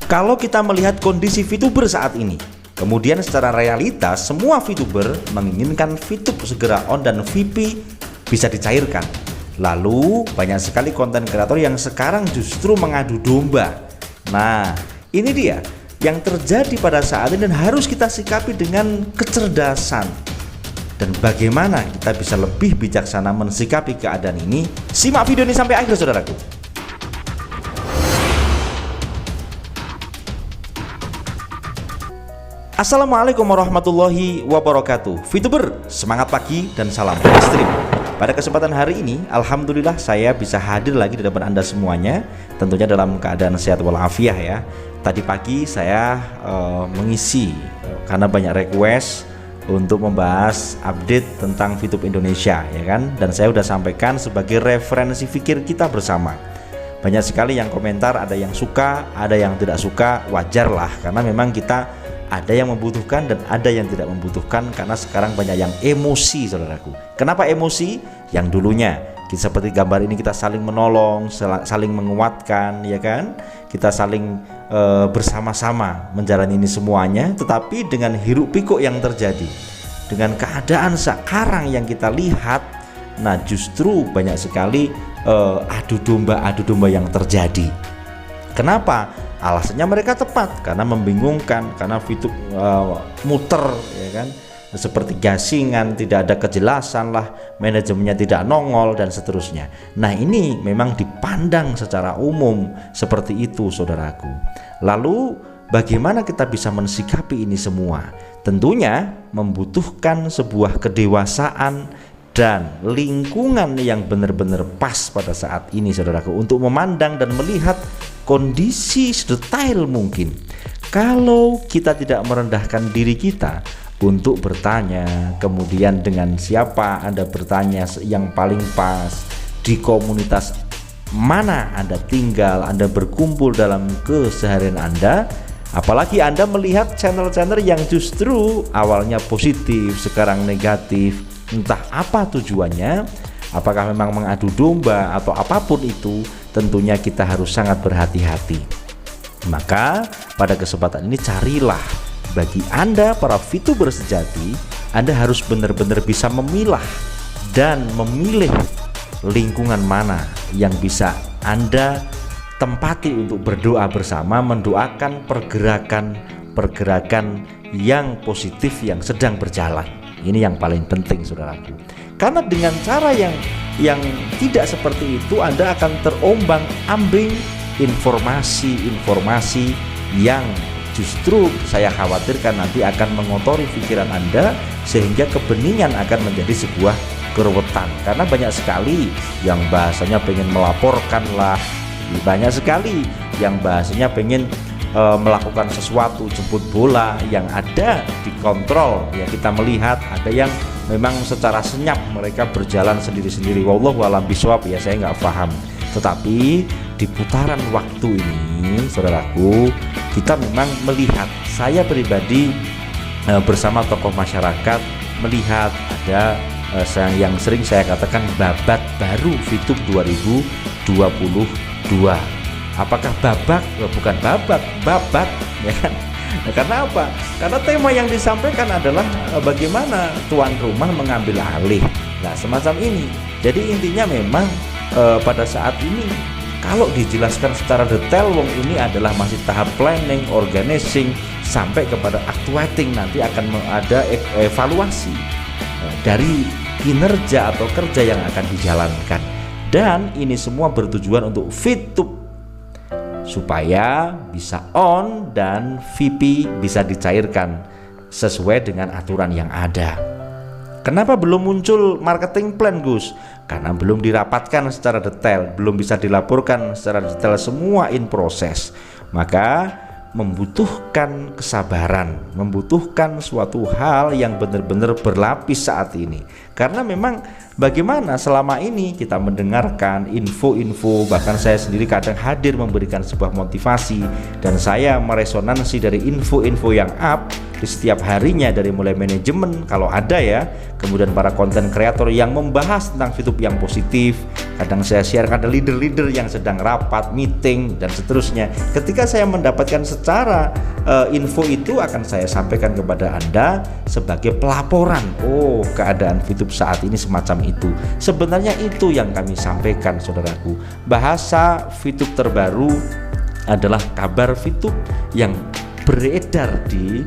Kalau kita melihat kondisi VTuber saat ini, kemudian secara realitas semua VTuber menginginkan VTube segera on dan VP bisa dicairkan. Lalu banyak sekali konten kreator yang sekarang justru mengadu domba. Nah, ini dia yang terjadi pada saat ini dan harus kita sikapi dengan kecerdasan. Dan bagaimana kita bisa lebih bijaksana mensikapi keadaan ini? Simak video ini sampai akhir, saudaraku. Assalamualaikum warahmatullahi wabarakatuh. VTuber, semangat pagi dan salam ekstrim. Pada kesempatan hari ini, alhamdulillah saya bisa hadir lagi di depan Anda semuanya, tentunya dalam keadaan sehat walafiat ya. Tadi pagi saya mengisi karena banyak request untuk membahas update tentang VTube Indonesia ya kan, dan saya sudah sampaikan sebagai referensi pikir kita bersama. Banyak sekali yang komentar, ada yang suka, ada yang tidak suka, wajar lah karena memang kita ada yang membutuhkan dan ada yang tidak membutuhkan, karena sekarang banyak yang emosi, saudaraku. Kenapa emosi? Yang dulunya seperti gambar ini kita saling menolong, saling menguatkan ya kan, kita saling bersama-sama menjalani ini semuanya. Tetapi dengan hiruk pikuk yang terjadi, dengan keadaan sekarang yang kita lihat, nah justru banyak sekali adu domba yang terjadi. Kenapa? Alasannya mereka tepat, karena membingungkan, karena VTube muter ya kan, seperti gasingan, tidak ada kejelasan lah, manajemennya tidak nongol dan seterusnya. Nah, ini memang dipandang secara umum seperti itu, saudaraku. Lalu bagaimana kita bisa mensikapi ini semua? Tentunya membutuhkan sebuah kedewasaan dan lingkungan yang benar-benar pas pada saat ini, saudaraku, untuk memandang dan melihat kondisi sedetail mungkin. Kalau kita tidak merendahkan diri kita untuk bertanya, kemudian dengan siapa Anda bertanya yang paling pas, di komunitas mana Anda tinggal, Anda berkumpul dalam keseharian Anda, apalagi Anda melihat channel-channel yang justru awalnya positif, sekarang negatif, entah apa tujuannya, apakah memang mengadu domba atau apapun itu, tentunya kita harus sangat berhati-hati. Maka pada kesempatan ini carilah, bagi Anda para VTuber sejati, Anda harus benar-benar bisa memilah dan memilih lingkungan mana yang bisa Anda tempati untuk berdoa bersama, mendoakan pergerakan yang positif yang sedang berjalan. Ini yang paling penting, saudaraku. Karena dengan cara yang tidak seperti itu, Anda akan terombang-ambing informasi yang justru saya khawatirkan nanti akan mengotori pikiran Anda, sehingga kebeningan akan menjadi sebuah keruwetan. Karena banyak sekali yang bahasanya pengen melaporkan lah, banyak sekali yang bahasanya pengen melakukan sesuatu, jemput bola, yang ada dikontrol ya. Kita melihat ada yang memang secara senyap mereka berjalan sendiri-sendiri, wallahu a'lam bishawab ya, saya nggak paham. Tetapi di putaran waktu ini, saudaraku, kita memang melihat, saya pribadi bersama tokoh masyarakat melihat ada yang sering saya katakan babat baru VTube 2022. Apakah babak? Bukan babat ya kan? Nah, karena apa? Karena tema yang disampaikan adalah bagaimana tuan rumah mengambil alih. Nah, semacam ini. Jadi intinya memang pada saat ini kalau dijelaskan secara detail, wong ini adalah masih tahap planning, organizing, sampai kepada actuating. Nanti akan ada evaluasi dari kinerja atau kerja yang akan dijalankan. Dan ini semua bertujuan untuk VTube supaya bisa on dan VP bisa dicairkan sesuai dengan aturan yang ada. Kenapa belum muncul marketing plan, Gus? Karena belum dirapatkan secara detail, belum bisa dilaporkan secara detail, semua in proses. Maka membutuhkan kesabaran, membutuhkan suatu hal yang benar-benar berlapis saat ini. Karena memang bagaimana selama ini kita mendengarkan info-info, bahkan saya sendiri kadang hadir memberikan sebuah motivasi, dan saya meresonansi dari info-info yang up di setiap harinya, dari mulai manajemen kalau ada ya, kemudian para konten kreator yang membahas tentang YouTube yang positif. Kadang saya share, ada leader-leader yang sedang rapat, meeting, dan seterusnya. Ketika saya mendapatkan secara info itu, akan saya sampaikan kepada Anda sebagai pelaporan. Oh, keadaan YouTube saat ini semacam itu. Sebenarnya itu yang kami sampaikan, saudaraku. Bahasa YouTube terbaru adalah kabar YouTube yang beredar di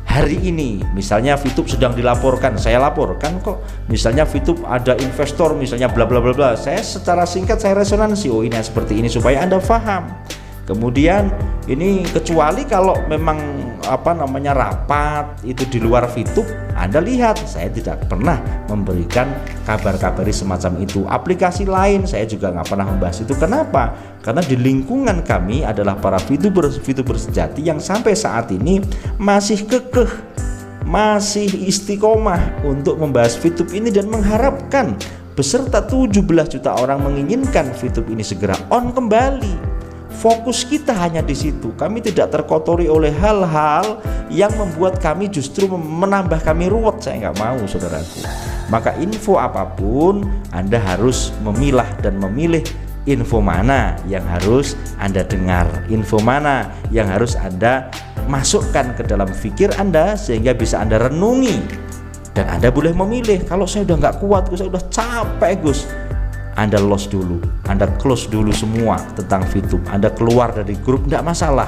hari ini. Misalnya VTube sedang dilaporkan, saya laporkan kok. Misalnya VTube ada investor, misalnya bla bla bla bla. Saya secara singkat saya resonansi, oh ini seperti ini, supaya Anda paham. Kemudian ini kecuali kalau memang rapat itu di luar VTube, Anda lihat saya tidak pernah memberikan kabar-kabari semacam itu. Aplikasi lain saya juga nggak pernah membahas itu. Kenapa? Karena di lingkungan kami adalah para VTuber sejati yang sampai saat ini masih kekeh, masih istiqomah untuk membahas VTube ini, dan mengharapkan beserta 17 juta orang menginginkan VTube ini segera on kembali. Fokus kita hanya di situ. Kami tidak terkotori oleh hal-hal yang membuat kami justru menambah kami ruwet. Saya nggak mau, saudaraku. Maka info apapun Anda harus memilah dan memilih info mana yang harus Anda dengar, info mana yang harus Anda masukkan ke dalam pikir Anda sehingga bisa Anda renungi. Dan Anda boleh memilih, kalau saya udah nggak kuat, saya udah capek Gus, Anda lost dulu, Anda close dulu semua tentang VTube, Anda keluar dari grup, tidak masalah,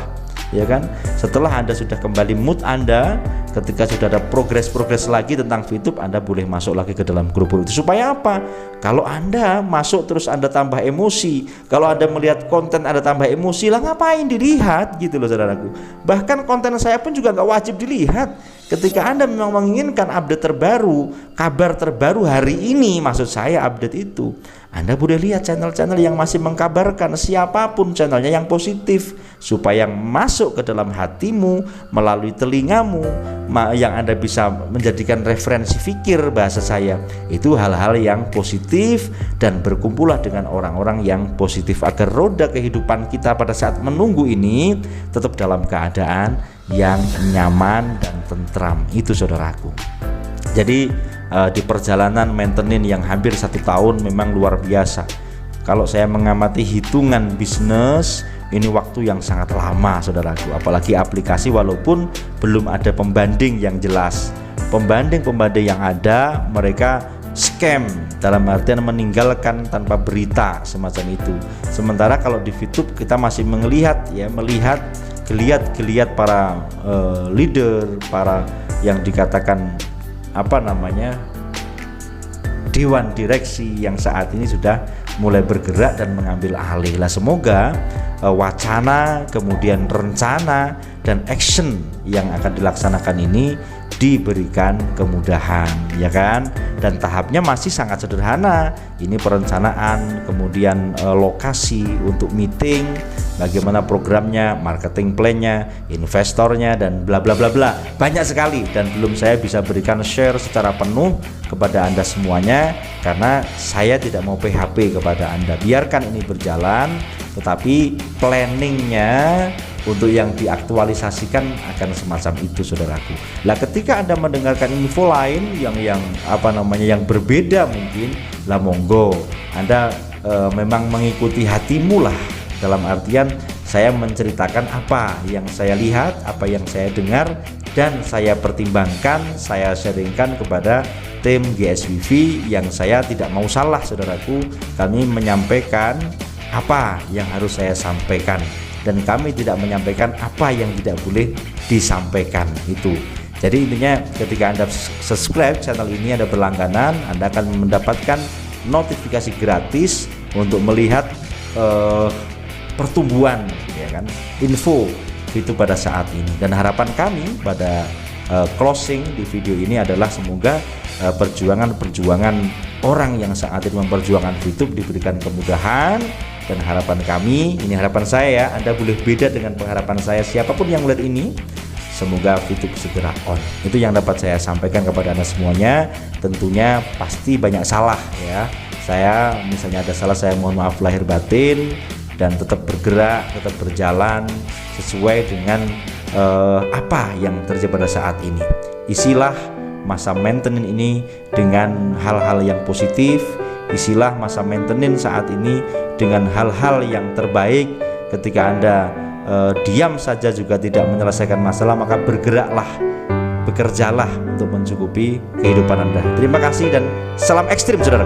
ya kan? Setelah Anda sudah kembali mood Anda, ketika sudah ada progres lagi tentang VTube, Anda boleh masuk lagi ke dalam grup itu. Supaya apa? Kalau Anda masuk terus Anda tambah emosi, kalau Anda melihat konten Anda tambah emosi, lah ngapain dilihat gitu loh, saudaraku. Bahkan konten saya pun juga nggak wajib dilihat. Ketika Anda memang menginginkan update terbaru, kabar terbaru hari ini, maksud saya update itu, Anda boleh lihat channel-channel yang masih mengkabarkan, siapapun channelnya yang positif, supaya masuk ke dalam hatimu melalui telingamu, yang Anda bisa menjadikan referensi fikir, bahasa saya itu hal-hal yang positif, dan berkumpullah dengan orang-orang yang positif agar roda kehidupan kita pada saat menunggu ini tetap dalam keadaan yang nyaman dan tentram. Itu, saudaraku. Jadi di perjalanan maintenance yang hampir 1 tahun memang luar biasa. Kalau saya mengamati hitungan bisnis, ini waktu yang sangat lama, saudaraku. Apalagi aplikasi, walaupun belum ada pembanding yang jelas. Pembanding yang ada, mereka scam, dalam artian meninggalkan tanpa berita semacam itu. Sementara kalau di VTube kita masih melihat geliat para leader, para yang dikatakan dewan direksi yang saat ini sudah mulai bergerak dan mengambil alih. Lah, semoga wacana, kemudian rencana dan action yang akan dilaksanakan ini diberikan kemudahan, ya kan? Dan tahapnya masih sangat sederhana. Ini perencanaan, kemudian lokasi untuk meeting, bagaimana programnya, marketing plan-nya, investornya, dan bla bla bla bla. Banyak sekali, dan belum saya bisa berikan share secara penuh kepada Anda semuanya, karena saya tidak mau PHP kepada Anda. Biarkan ini berjalan, tetapi planningnya untuk yang diaktualisasikan akan semacam itu, saudaraku. Lah, ketika Anda mendengarkan info lain yang berbeda mungkin, lah monggo Anda memang mengikuti hatimu lah. Dalam artian saya menceritakan apa yang saya lihat, apa yang saya dengar, dan saya pertimbangkan, saya sharingkan kepada tim GSWV yang saya tidak mau salah, saudaraku. Kami menyampaikan apa yang harus saya sampaikan, dan kami tidak menyampaikan apa yang tidak boleh disampaikan itu. Jadi intinya ketika Anda subscribe channel ini, Anda berlangganan, Anda akan mendapatkan notifikasi gratis untuk melihat pertumbuhan, ya kan, info itu pada saat ini. Dan harapan kami pada closing di video ini adalah semoga perjuangan orang yang saat ini memperjuangkan YouTube diberikan kemudahan. Dan harapan kami, ini harapan saya ya, Anda boleh beda dengan pengharapan saya, siapapun yang melihat ini, semoga VTube segera on. Itu yang dapat saya sampaikan kepada Anda semuanya. Tentunya pasti banyak salah ya. Saya misalnya ada salah, saya mohon maaf lahir batin, dan tetap bergerak, tetap berjalan sesuai dengan apa yang terjadi pada saat ini. Isilah masa maintenance ini dengan hal-hal yang positif. Isilah masa maintenance saat ini dengan hal-hal yang terbaik. Ketika Anda diam saja juga tidak menyelesaikan masalah, maka bergeraklah, bekerjalah untuk mencukupi kehidupan Anda. Terima kasih dan salam ekstrim, saudara.